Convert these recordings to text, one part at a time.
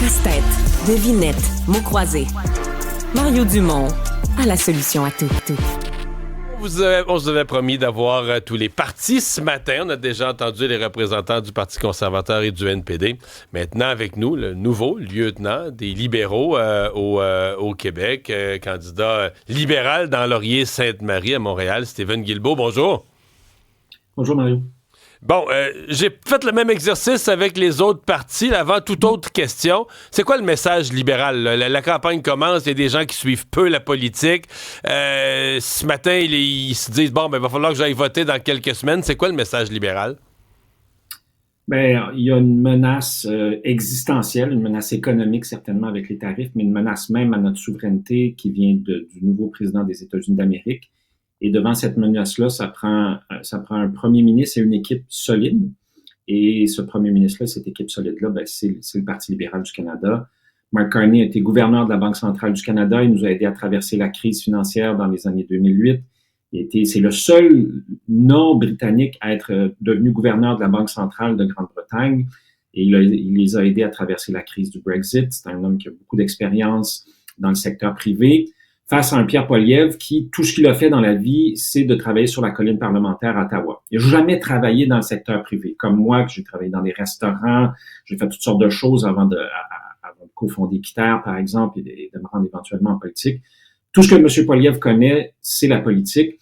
Casse-tête, devinette, mots croisés. Mario Dumont a la solution à tout. On se avait promis d'avoir tous les partis ce matin. On a déjà entendu les représentants du Parti conservateur et du NPD. Maintenant, avec nous, le nouveau lieutenant des libéraux au Québec, candidat libéral dans Laurier-Sainte-Marie à Montréal, Stephen Guilbeault. Bonjour. Bonjour, Mario. Bon, j'ai fait le même exercice avec les autres partis. Avant toute autre question, c'est quoi le message libéral? La campagne commence, il y a des gens qui suivent peu la politique. Ce matin, ils se disent, bon, ben, il va falloir que j'aille voter dans quelques semaines. C'est quoi le message libéral? Ben, il y a une menace existentielle, une menace économique certainement avec les tarifs, mais une menace même à notre souveraineté qui vient du nouveau président des États-Unis d'Amérique. Et devant cette menace-là, ça prend un premier ministre et une équipe solide. Et ce premier ministre-là, cette équipe solide-là, ben, c'est le Parti libéral du Canada. Mark Carney a été gouverneur de la Banque centrale du Canada. Il nous a aidé à traverser la crise financière dans les années 2008. C'est le seul non-britannique à être devenu gouverneur de la Banque centrale de Grande-Bretagne. Et il les a aidés à traverser la crise du Brexit. C'est un homme qui a beaucoup d'expérience dans le secteur privé. Face à un Pierre Poilievre qui, tout ce qu'il a fait dans la vie, c'est de travailler sur la colline parlementaire à Ottawa. Il n'a jamais travaillé dans le secteur privé. Comme moi, que j'ai travaillé dans des restaurants, j'ai fait toutes sortes de choses avant de cofonder Quitter, par exemple, et de me rendre éventuellement en politique. Tout ce que M. Poilievre connaît, c'est la politique.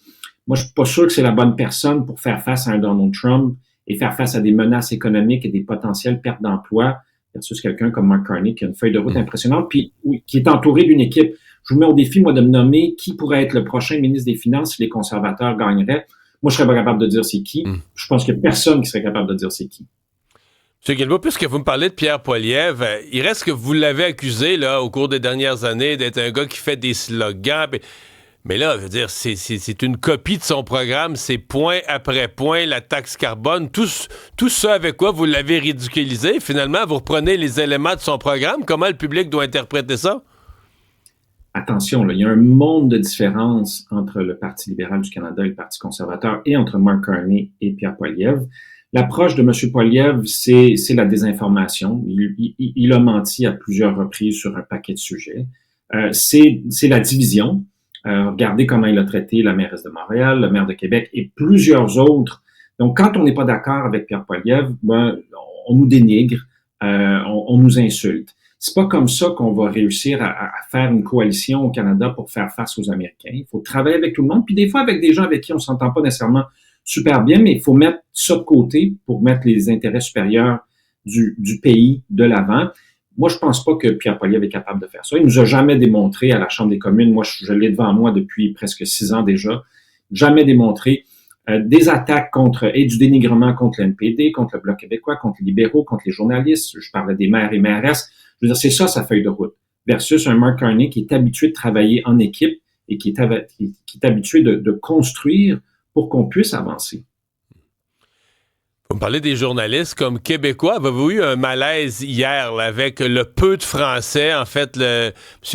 Moi, je suis pas sûr que c'est la bonne personne pour faire face à un Donald Trump et faire face à des menaces économiques et des potentielles pertes d'emploi versus quelqu'un comme Mark Carney qui a une feuille de route impressionnante puis qui est entouré d'une équipe. Je vous mets au défi, moi, de me nommer qui pourrait être le prochain ministre des Finances si les conservateurs gagneraient. Moi, je serais pas capable de dire c'est qui. Je pense qu'il n'y a personne qui serait capable de dire c'est qui. M. Guilbeault, puisque vous me parlez de Pierre Poilievre, il reste que vous l'avez accusé là, au cours des dernières années d'être un gars qui fait des slogans. Mais là, je veux dire, c'est une copie de son programme, c'est point après point, la taxe carbone, tout ça avec quoi vous l'avez ridiculisé. Finalement, vous reprenez les éléments de son programme. Comment le public doit interpréter ça? Attention, là, il y a un monde de différence entre le Parti libéral du Canada et le Parti conservateur et entre Mark Carney et Pierre Poilievre. L'approche de M. Poilievre, c'est la désinformation. Il a menti à plusieurs reprises sur un paquet de sujets. C'est la division. Regardez comment il a traité la mairesse de Montréal, le maire de Québec et plusieurs autres. Donc, quand on n'est pas d'accord avec Pierre Poilievre, ben, on nous dénigre, on nous insulte. C'est pas comme ça qu'on va réussir à faire une coalition au Canada pour faire face aux Américains. Il faut travailler avec tout le monde, puis des fois avec des gens avec qui on s'entend pas nécessairement super bien, mais il faut mettre ça de côté pour mettre les intérêts supérieurs du pays de l'avant. Moi, je pense pas que Pierre Poilievre est capable de faire ça. Il nous a jamais démontré à la Chambre des communes, moi, je l'ai devant moi depuis presque 6 ans déjà, jamais démontré des attaques et du dénigrement contre le NPD, contre le Bloc québécois, contre les libéraux, contre les journalistes. Je parlais des maires et mairesses. Je veux dire, c'est ça sa feuille de route. Versus un Mark Carney qui est habitué de travailler en équipe et qui est habitué de construire pour qu'on puisse avancer. Vous me parlez des journalistes comme Québécois. Avez-vous eu un malaise hier là, avec le peu de français? En fait, M.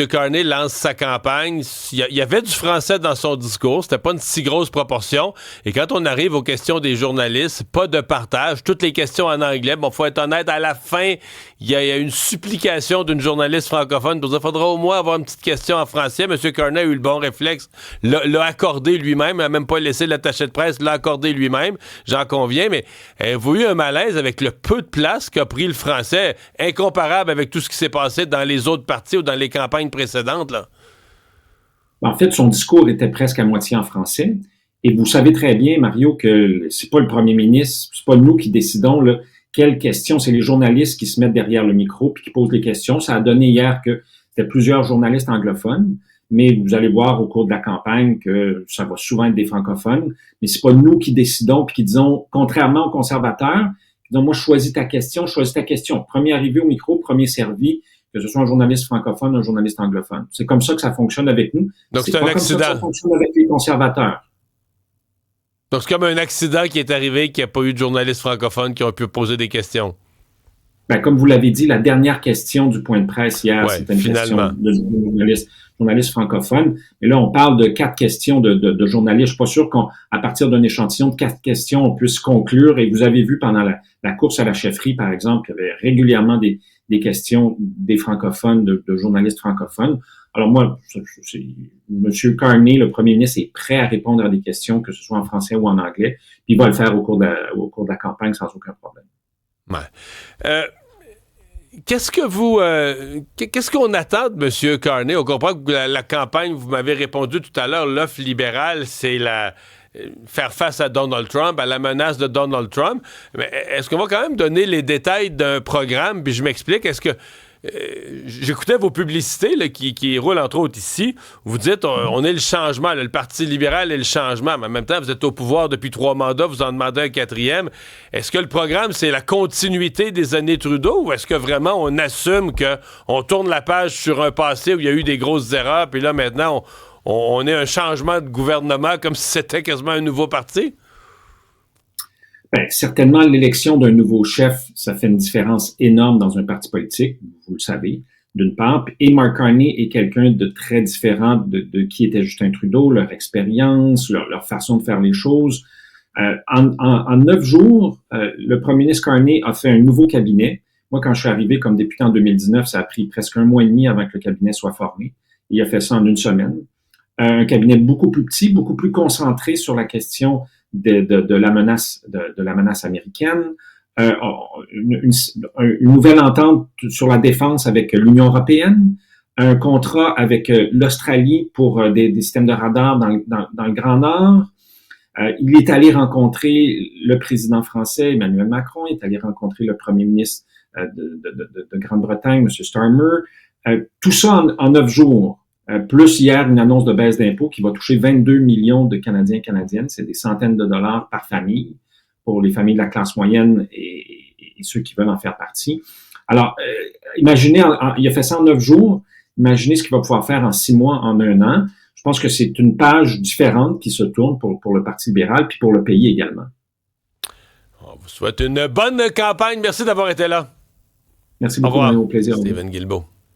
Carney lance sa campagne. Il y avait du français dans son discours. C'était pas une si grosse proportion. Et quand on arrive aux questions des journalistes, pas de partage. Toutes les questions en anglais. Bon, faut être honnête, à la fin, il y a une supplication d'une journaliste francophone pour dire qu'il faudra au moins avoir une petite question en français. M. Carney a eu le bon réflexe. L'a accordé lui-même. Il n'a même pas laissé l'attaché de presse. L'a accordé lui-même. J'en conviens, mais avez-vous eu un malaise avec le peu de place qu'a pris le français, incomparable avec tout ce qui s'est passé dans les autres partis ou dans les campagnes précédentes, là? En fait, son discours était presque à moitié en français. Et vous savez très bien, Mario, que c'est pas le premier ministre, c'est pas nous qui décidons là, quelles questions. C'est les journalistes qui se mettent derrière le micro puis qui posent les questions. Ça a donné hier que c'était plusieurs journalistes anglophones. Mais vous allez voir au cours de la campagne que ça va souvent être des francophones. Mais c'est pas nous qui décidons puis qui disons, contrairement aux conservateurs, qui disons, moi, je choisis ta question. Premier arrivé au micro, premier servi, que ce soit un journaliste francophone ou un journaliste anglophone. C'est comme ça que ça fonctionne avec nous. Donc, c'est un pas accident. Comme ça que ça fonctionne avec les conservateurs. Donc, c'est comme un accident qui est arrivé, qu'il n'y a pas eu de journalistes francophones qui ont pu poser des questions. Ben, comme vous l'avez dit, la dernière question du point de presse hier, Ouais, c'était une finalement. question de journaliste francophone. Mais là, on parle de 4 questions de journalistes. Je suis pas sûr qu'à partir d'un échantillon de 4 questions, on puisse conclure. Et vous avez vu pendant la course à la chefferie, par exemple, il y avait régulièrement des questions des francophones, de journalistes francophones. Alors moi, M. Carney, le premier ministre, est prêt à répondre à des questions, que ce soit en français ou en anglais. Puis il va le faire au cours de la campagne sans aucun problème. Ouais. Qu'est-ce qu'on attend de M. Carney? On comprend que la campagne, vous m'avez répondu tout à l'heure, l'offre libérale, c'est faire face à Donald Trump, à la menace de Donald Trump. Mais est-ce qu'on va quand même donner les détails d'un programme? Puis je m'explique, est-ce que j'écoutais vos publicités là, qui roulent entre autres ici. Vous dites, on est le changement. Là, le Parti libéral est le changement. Mais en même temps, vous êtes au pouvoir depuis 3 mandats. Vous en demandez un 4e. Est-ce que le programme, c'est la continuité des années Trudeau ou est-ce que vraiment on assume qu'on tourne la page sur un passé où il y a eu des grosses erreurs puis là, maintenant, on est un changement de gouvernement comme si c'était quasiment un nouveau parti? Ben, certainement, l'élection d'un nouveau chef, ça fait une différence énorme dans un parti politique, vous le savez, d'une part. Et Mark Carney est quelqu'un de très différent de qui était Justin Trudeau, leur expérience, leur façon de faire les choses. En 9 jours, le premier ministre Carney a fait un nouveau cabinet. Moi, quand je suis arrivé comme député en 2019, ça a pris presque 1 mois et demi avant que le cabinet soit formé. Il a fait ça en 1 semaine. Un cabinet beaucoup plus petit, beaucoup plus concentré sur la question de la menace américaine, une nouvelle entente sur la défense avec l'Union européenne, un contrat avec l'Australie pour des systèmes de radar dans le Grand Nord. Il est allé rencontrer le président français, Emmanuel Macron, il est allé rencontrer le premier ministre de Grande-Bretagne, M. Starmer. Tout ça en 9 jours. Plus hier, une annonce de baisse d'impôts qui va toucher 22 millions de Canadiens et Canadiennes. C'est des centaines de dollars par famille pour les familles de la classe moyenne et ceux qui veulent en faire partie. Alors, imaginez, il a fait ça en 9 jours. Imaginez ce qu'il va pouvoir faire en 6 mois, en 1 an. Je pense que c'est une page différente qui se tourne pour le Parti libéral puis pour le pays également. On vous souhaite une bonne campagne. Merci d'avoir été là. Merci beaucoup. Au plaisir. Stephen Guilbeault.